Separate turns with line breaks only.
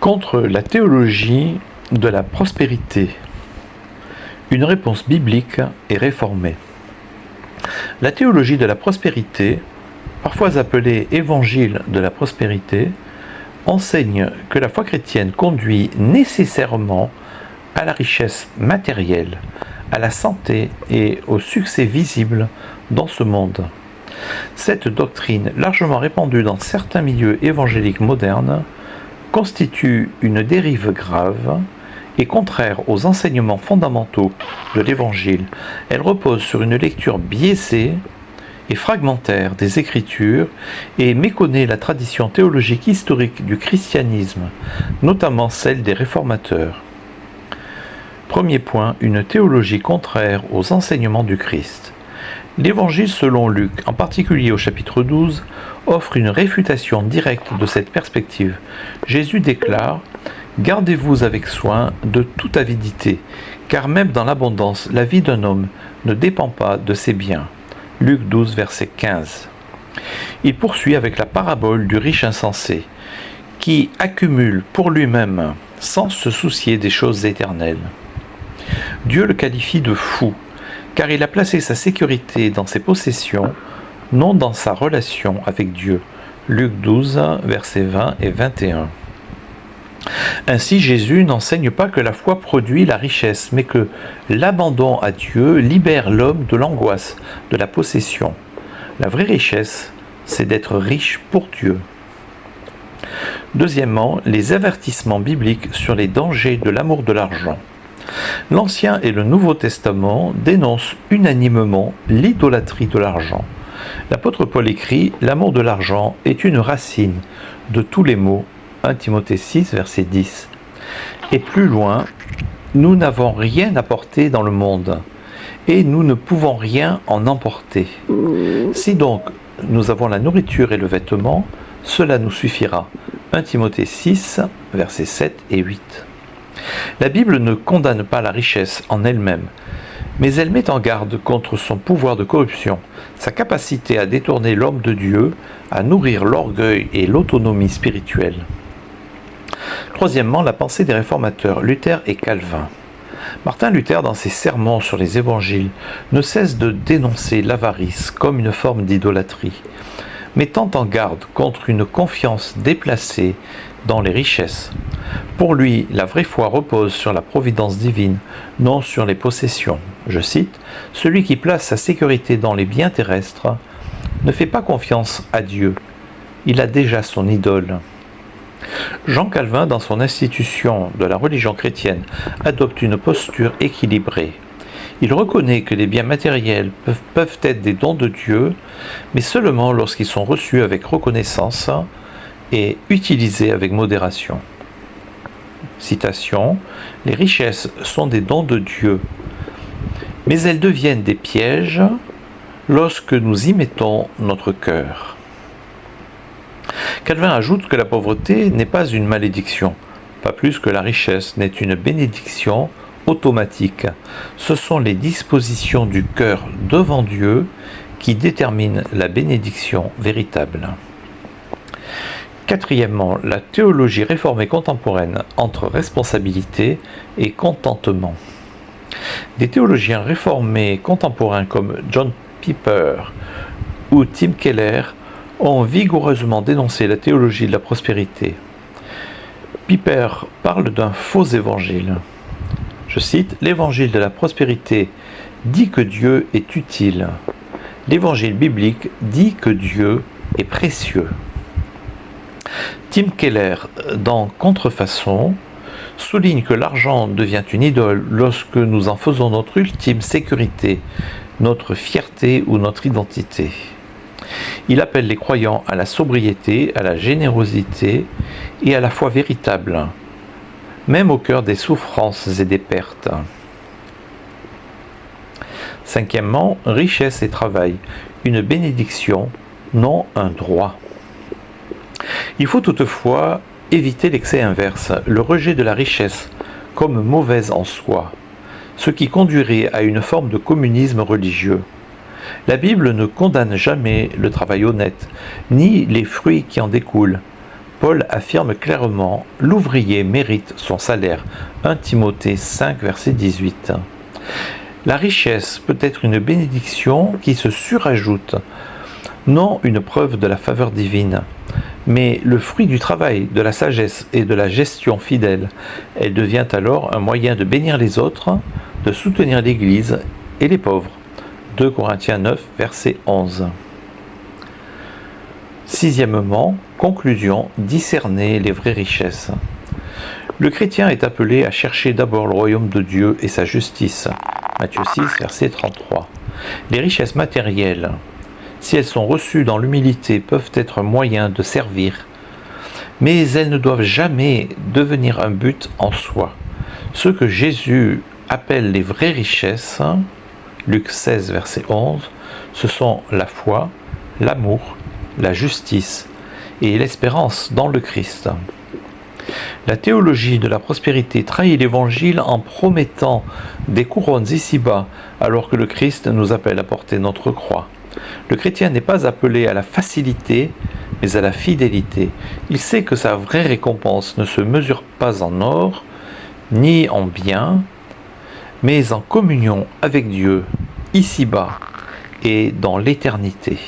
Contre la théologie de la prospérité, une réponse biblique et réformée. La théologie de la prospérité, parfois appelée évangile de la prospérité, enseigne que la foi chrétienne conduit nécessairement à la richesse matérielle, à la santé et au succès visible dans ce monde. Cette doctrine, largement répandue dans certains milieux évangéliques modernes, constitue une dérive grave et contraire aux enseignements fondamentaux de l'Évangile. Elle repose sur une lecture biaisée et fragmentaire des Écritures et méconnaît la tradition théologique historique du christianisme, notamment celle des réformateurs. Premier point, une théologie contraire aux enseignements du Christ. L'Évangile selon Luc, en particulier au chapitre 12, offre une réfutation directe de cette perspective. Jésus déclare « Gardez-vous avec soin de toute avidité, car même dans l'abondance, la vie d'un homme ne dépend pas de ses biens. » Luc 12, verset 15. Il poursuit avec la parabole du riche insensé, qui accumule pour lui-même sans se soucier des choses éternelles. Dieu le qualifie de fou, car il a placé sa sécurité dans ses possessions, non dans sa relation avec Dieu. Luc 12, versets 20 et 21. Ainsi, Jésus n'enseigne pas que la foi produit la richesse, mais que l'abandon à Dieu libère l'homme de l'angoisse, de la possession. La vraie richesse, c'est d'être riche pour Dieu. Deuxièmement, les avertissements bibliques sur les dangers de l'amour de l'argent. L'Ancien et le Nouveau Testament dénoncent unanimement l'idolâtrie de l'argent. L'apôtre Paul écrit « L'amour de l'argent est une racine de tous les maux » 1 Timothée 6, verset 10. Et plus loin, « Nous n'avons rien apporté dans le monde, et nous ne pouvons rien en emporter. Si donc nous avons la nourriture et le vêtement, cela nous suffira. » 1 Timothée 6, versets 7 et 8. La Bible ne condamne pas la richesse en elle-même, mais elle met en garde contre son pouvoir de corruption, sa capacité à détourner l'homme de Dieu, à nourrir l'orgueil et l'autonomie spirituelle. Troisièmement, la pensée des réformateurs Luther et Calvin. Martin Luther, dans ses sermons sur les évangiles, ne cesse de dénoncer l'avarice comme une forme d'idolâtrie, mettant en garde contre une confiance déplacée dans les richesses. Pour lui, la vraie foi repose sur la providence divine, non sur les possessions. Je cite, « Celui qui place sa sécurité dans les biens terrestres ne fait pas confiance à Dieu. Il a déjà son idole. » Jean Calvin, dans son institution de la religion chrétienne, adopte une posture équilibrée. Il reconnaît que les biens matériels peuvent être des dons de Dieu, mais seulement lorsqu'ils sont reçus avec reconnaissance et utilisés avec modération. Citation, « Les richesses sont des dons de Dieu, mais elles deviennent des pièges lorsque nous y mettons notre cœur. » Calvin ajoute que la pauvreté n'est pas une malédiction, pas plus que la richesse n'est une bénédiction automatique. Ce sont les dispositions du cœur devant Dieu qui déterminent la bénédiction véritable. Quatrièmement, la théologie réformée contemporaine entre responsabilité et contentement. Des théologiens réformés contemporains comme John Piper ou Tim Keller ont vigoureusement dénoncé la théologie de la prospérité. Piper parle d'un faux évangile. Je cite, « L'évangile de la prospérité dit que Dieu est utile. L'évangile biblique dit que Dieu est précieux. » Tim Keller, dans Contrefaçon, souligne que l'argent devient une idole lorsque nous en faisons notre ultime sécurité, notre fierté ou notre identité. Il appelle les croyants à la sobriété, à la générosité et à la foi véritable, même au cœur des souffrances et des pertes. Cinquièmement, richesse et travail, une bénédiction, non un droit. Il faut toutefois éviter l'excès inverse, le rejet de la richesse comme mauvaise en soi, ce qui conduirait à une forme de communisme religieux. La Bible ne condamne jamais le travail honnête, ni les fruits qui en découlent. Paul affirme clairement « L'ouvrier mérite son salaire ». 1 Timothée 5, verset 18. La richesse peut être une bénédiction qui se surajoute, non une preuve de la faveur divine, mais le fruit du travail, de la sagesse et de la gestion fidèle. Elle devient alors un moyen de bénir les autres, de soutenir l'Église et les pauvres. 2 Corinthiens 9, verset 11. Sixièmement, conclusion, discerner les vraies richesses. Le chrétien est appelé à chercher d'abord le royaume de Dieu et sa justice. Matthieu 6, verset 33. Les richesses matérielles, si elles sont reçues dans l'humilité, peuvent être un moyen de servir, mais elles ne doivent jamais devenir un but en soi. Ce que Jésus appelle les vraies richesses, Luc 16, verset 11, ce sont la foi, l'amour, la justice et l'espérance dans le Christ. La théologie de la prospérité trahit l'Évangile en promettant des couronnes ici-bas, alors que le Christ nous appelle à porter notre croix. Le chrétien n'est pas appelé à la facilité, mais à la fidélité. Il sait que sa vraie récompense ne se mesure pas en or, ni en biens, mais en communion avec Dieu, ici-bas et dans l'éternité.